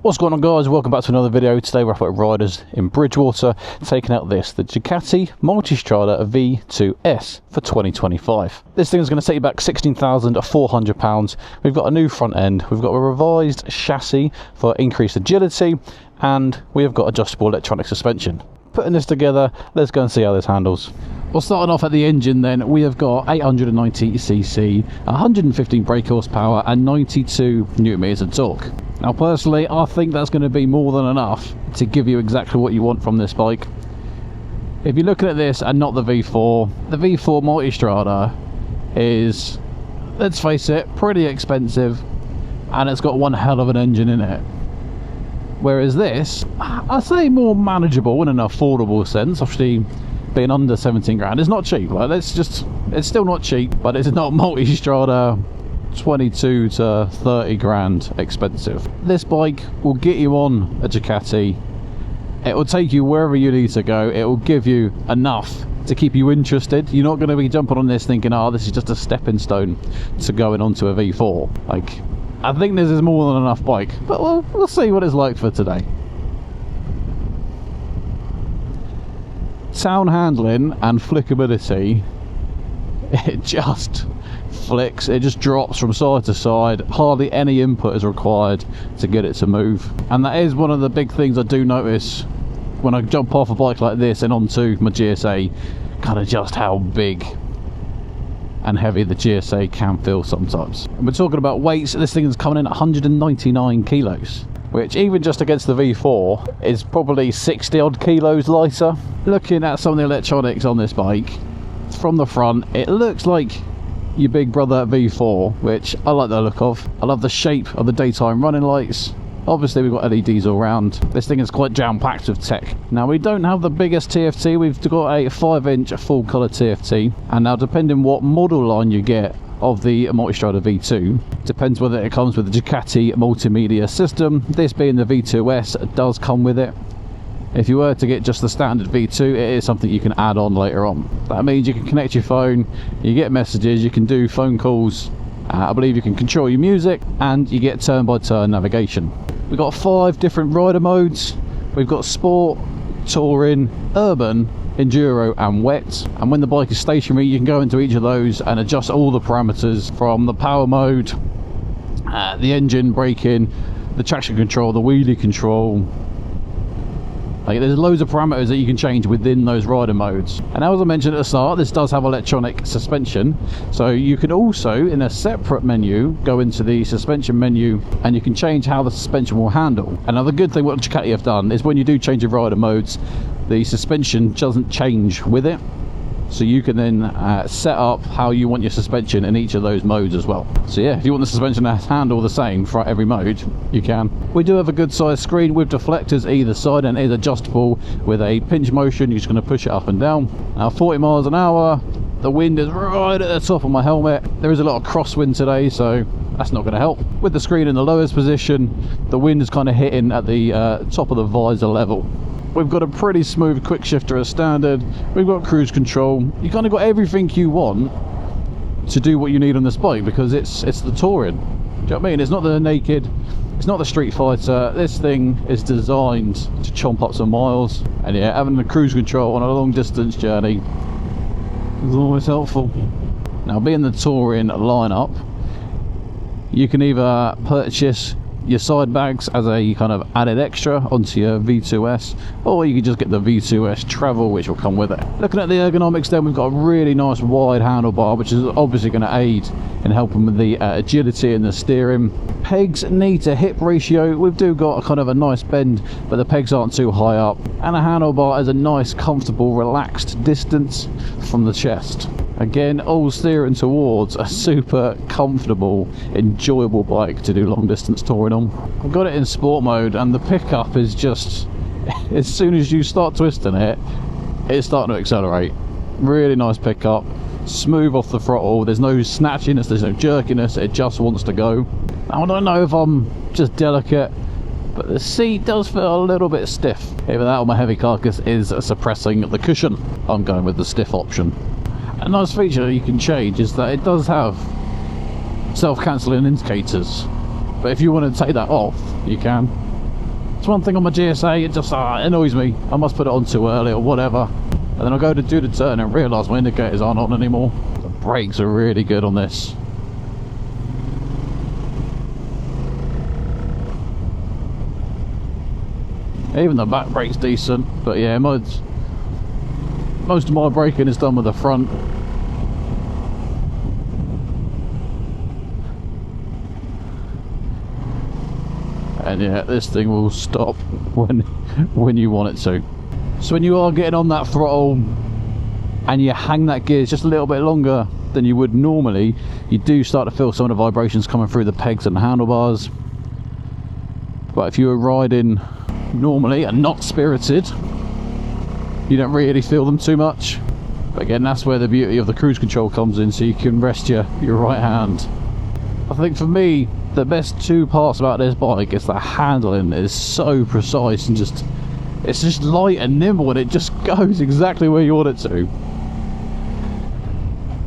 What's going on, guys? Welcome back to another video. Today we're up at Riders in Bridgewater, taking out the Ducati Multistrada V2s for 2025. This thing is going to set you back £16,400. We've got a new front end, we've got a revised chassis for increased agility, and we have got adjustable electronic suspension. Putting this together, let's go and see how this handles. Well, starting off at the engine then, we have got 890cc, 115 brake horsepower and 92 newton meters of torque. Now personally, I think that's going to be more than enough to give you exactly what you want from this bike. If you're looking at this and not the V4, the V4 Multistrada is, let's face it, pretty expensive, and it's got one hell of an engine in it. Whereas this, I say more manageable in an affordable sense. Obviously, being under 17 grand, it's not cheap. Like, it's still not cheap, but it's not Multistrada 22 to 30 grand expensive. This bike will get you on a Ducati. It will take you wherever you need to go. It will give you enough to keep you interested. You're not going to be jumping on this thinking, oh, this is just a stepping stone to going onto a V4. Like, I think this is more than enough bike, but we'll see what it's like for today. Sound handling and flickability, it just flicks, it just drops from side to side. Hardly any input is required to get it to move, and that is one of the big things I do notice when I jump off a bike like this and onto my GSA, kind of just how big and heavy the GSA can feel sometimes. And we're talking about weights, this thing is coming in at 199 kilos, which even just against the V4 is probably 60 odd kilos lighter. Looking at some of the electronics on this bike, from the front, it looks like your big brother V4, which I like the look of. I love the shape of the daytime running lights. Obviously we've got LEDs all around. This thing is quite jam-packed with tech. Now, we don't have the biggest TFT, we've got a 5-inch full colour TFT, and now depending what model line you get of the Multistrada V2, depends whether it comes with the Ducati multimedia system. This being the V2s, it does come with it. If you were to get just the standard V2, it is something you can add on later on. That means you can connect your phone, you get messages, you can do phone calls, I believe you can control your music, and you get turn-by-turn navigation. We've got 5 different rider modes. We've got Sport, Touring, Urban, Enduro and Wet, and when the bike is stationary you can go into each of those and adjust all the parameters from the power mode, the engine, braking, the traction control, the wheelie control. Like, there's loads of parameters that you can change within those rider modes. And as I mentioned at the start, this does have electronic suspension, so you can also, in a separate menu, go into the suspension menu and you can change how the suspension will handle. Another good thing what Ducati have done is when you do change your rider modes, the suspension doesn't change with it, so you can then set up how you want your suspension in each of those modes as well. So yeah, if you want the suspension to handle the same for every mode, you can. We do have a good sized screen with deflectors either side, and it is adjustable with a pinch motion. You're just going to push it up and down. Now 40 miles an hour, the wind is right at the top of my helmet. There is a lot of crosswind today, so that's not going to help. With the screen in the lowest position, the wind is kind of hitting at the top of the visor level. We've got a pretty smooth quick shifter as standard. We've got cruise control. You kind of got everything you want to do what you need on this bike, because it's the touring. Do you know what I mean? It's not the naked, it's not the street fighter. This thing is designed to chomp up some miles, and yeah, having the cruise control on a long distance journey is always helpful. Now, being the touring lineup, you can either purchase your side bags as a kind of added extra onto your V2s, or you can just get the V2s travel, which will come with it. Looking at the ergonomics then, we've got a really nice wide handlebar, which is obviously going to aid in helping with the agility and the steering. Pegs knee to hip ratio, we've got a kind of a nice bend, but the pegs aren't too high up, and a handlebar is a nice comfortable relaxed distance from the chest. Again, all steering towards a super comfortable, enjoyable bike to do long distance touring on. I've got it in sport mode, and the pickup is just, as soon as you start twisting it, it's starting to accelerate. Really nice pickup, smooth off the throttle, there's no snatchiness, there's no jerkiness, it just wants to go. Now, I don't know if I'm just delicate, but the seat does feel a little bit stiff. Either that or my heavy carcass is suppressing the cushion. I'm going with the stiff option. A nice feature you can change is that it does have self-cancelling indicators, but if you want to take that off, you can. It's one thing on my GSA, it just annoys me. I must put it on too early or whatever. And then I go to do the turn and realise my indicators aren't on anymore. The brakes are really good on this. Even the back brake's decent, but yeah, most of my braking is done with the front. And yeah, this thing will stop when you want it to. So when you are getting on that throttle and you hang that gear just a little bit longer than you would normally, you do start to feel some of the vibrations coming through the pegs and the handlebars. But if you were riding normally and not spirited, you don't really feel them too much. But again, that's where the beauty of the cruise control comes in, so you can rest your right hand. I think for me, the best two parts about this bike is the handling is so precise and it's just light and nimble, and it just goes exactly where you want it to.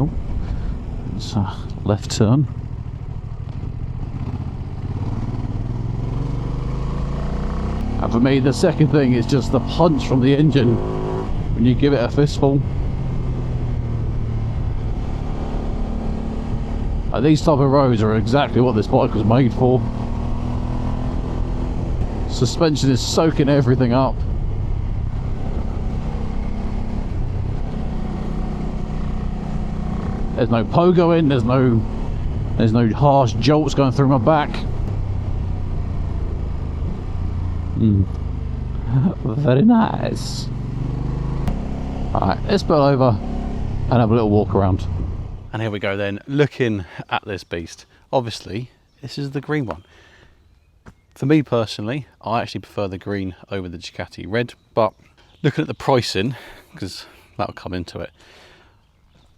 Oh, it's a left turn. And for me, the second thing is just the punch from the engine when you give it a fistful. These type of roads are exactly what this bike was made for. Suspension is soaking everything up. There's no pogoing, there's no harsh jolts going through my back. Very nice. Alright, let's pull over and have a little walk around. And here we go then, looking at this beast. Obviously, this is the green one. For me personally, I actually prefer the green over the Ducati red, but looking at the pricing, because that'll come into it,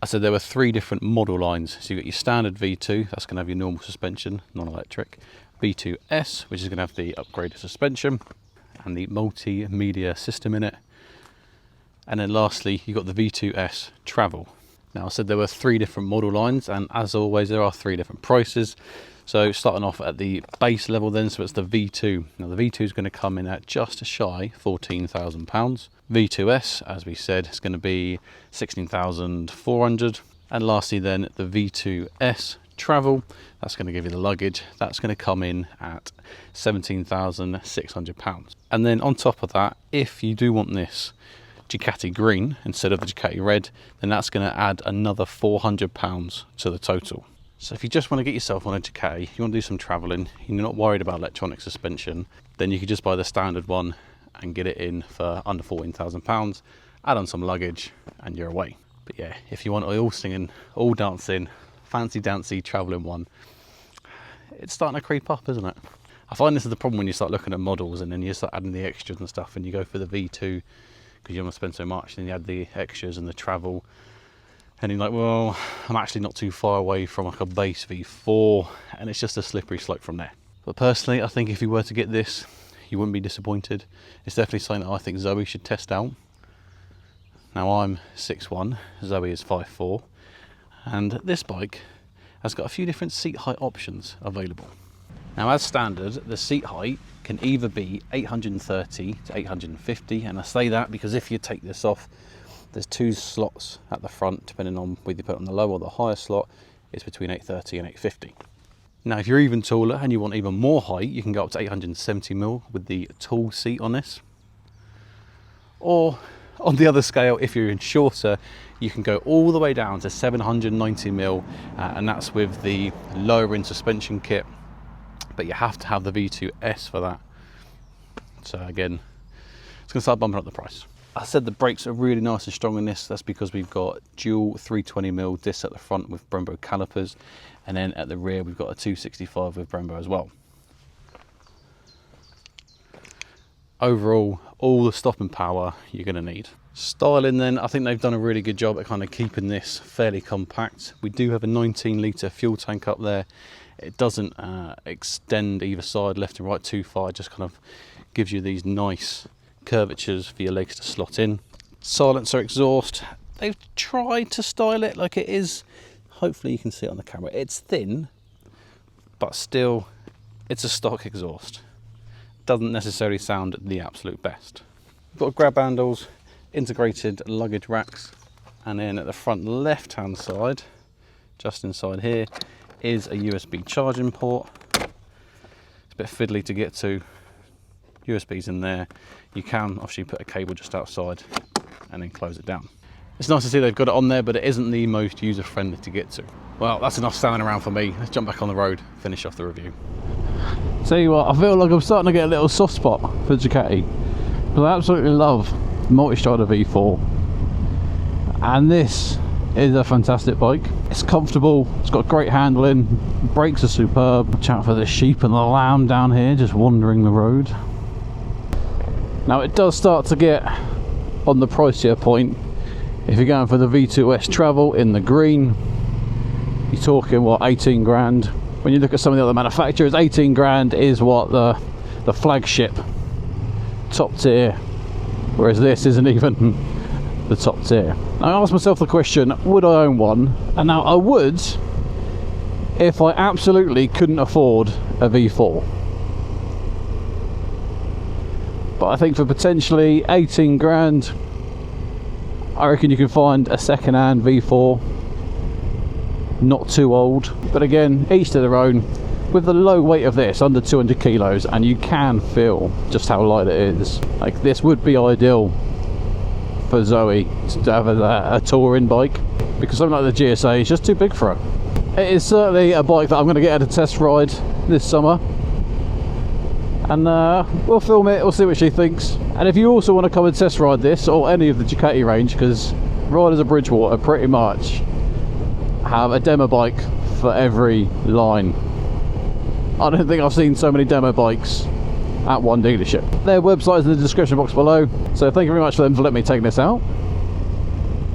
I said there were 3 different model lines. So you've got your standard V2, that's going to have your normal suspension, non-electric. V2s, which is going to have the upgraded suspension and the multimedia system in it. And then lastly, you've got the V2s Travel. Now I said there were 3 different model lines, and as always there are 3 different prices. So starting off at the base level then, so it's the V2. Now the V2 is going to come in at just shy £14,000. V2s, as we said, is going to be 16,400. And lastly then, the V2s Travel, that's going to give you the luggage, that's going to come in at £17,600. And then on top of that, if you do want this Ducati green instead of the Ducati red, then that's going to add another £400 to the total. So if you just want to get yourself on a Ducati, you want to do some travelling, you're not worried about electronic suspension, then you could just buy the standard one and get it in for under £14,000, add on some luggage and you're away. But yeah, if you want all singing, all dancing, fancy dancy travelling one, it's starting to creep up, isn't it? I find this is the problem when you start looking at models and then you start adding the extras and stuff, and you go for the V2 because you don't want to spend so much, then you add the extras and the travel, and you're like, well, I'm actually not too far away from like a base V4, and it's just a slippery slope from there. But personally, I think if you were to get this, you wouldn't be disappointed. It's definitely something that I think Zoe should test out. Now I'm 6'1", Zoe is 5'4", and this bike has got a few different seat height options available. Now as standard, the seat height can either be 830 to 850, and I say that because if you take this off, there's 2 slots at the front, depending on whether you put it on the low or the higher slot, it's between 830 and 850. Now if you're even taller and you want even more height, you can go up to 870mm with the tall seat on this. Or on the other scale, if you're in shorter, you can go all the way down to 790mm, and that's with the lowering suspension kit. But you have to have the V2s for that. So again, it's going to start bumping up the price. I said the brakes are really nice and strong in this. That's because we've got dual 320mm discs at the front with Brembo calipers, and then at the rear we've got a 265 with Brembo as well. Overall, all the stopping power you're going to need. Styling then, I think they've done a really good job at kind of keeping this fairly compact. We do have a 19-litre fuel tank up there. It doesn't extend either side, left and right, too far. It just kind of gives you these nice curvatures for your legs to slot in. Silencer exhaust, they've tried to style it like it is. Hopefully you can see it on the camera. It's thin, but still, it's a stock exhaust. doesn't necessarily sound the absolute best. We've got grab handles, integrated luggage racks, and then at the front left hand side, just inside here, is a USB charging port. It's a bit fiddly to get to. USB's in there. You can obviously put a cable just outside and then close it down. It's nice to see they've got it on there, but it isn't the most user friendly to get to. Well, that's enough standing around for me. Let's jump back on the road, finish off the review. Tell you what, I feel like I'm starting to get a little soft spot for Ducati, because I absolutely love the Multistrada V4, and this is a fantastic bike. It's comfortable, it's got great handling, brakes are superb. Watch out for the sheep and the lamb down here just wandering the road. Now it does start to get on the pricier point. If you're going for the V2s Travel in the green, you're talking what, 18 grand. When you look at some of the other manufacturers, 18 grand is what the flagship top tier, whereas this isn't even the top tier. I asked myself the question, would I own one? And now I would if I absolutely couldn't afford a V4. But I think for potentially 18 grand, I reckon you can find a second-hand V4, not too old. But again, each to their own. With the low weight of this, under 200 kilos, and you can feel just how light it is. Like, this would be ideal for Zoe to have a touring bike, because something like the GSA is just too big for her. It is certainly a bike that I'm going to get her to test ride this summer, and we'll film it, we'll see what she thinks. And if you also want to come and test ride this or any of the Ducati range, because riders of Bridgewater pretty much have a demo bike for every line. I don't think I've seen so many demo bikes at one dealership. Their website is in the description box below, so thank you very much for them for letting me take this out.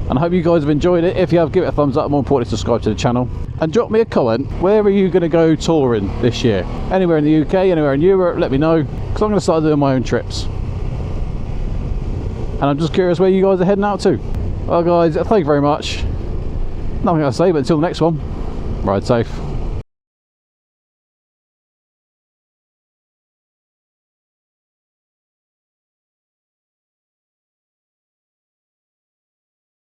And I hope you guys have enjoyed it. If you have, give it a thumbs up. More importantly, subscribe to the channel. And drop me a comment. Where are you going to go touring this year? Anywhere in the UK, anywhere in Europe, let me know. Because I'm going to start doing my own trips. And I'm just curious where you guys are heading out to. Well guys, thank you very much. Nothing else to say, but until the next one, ride safe.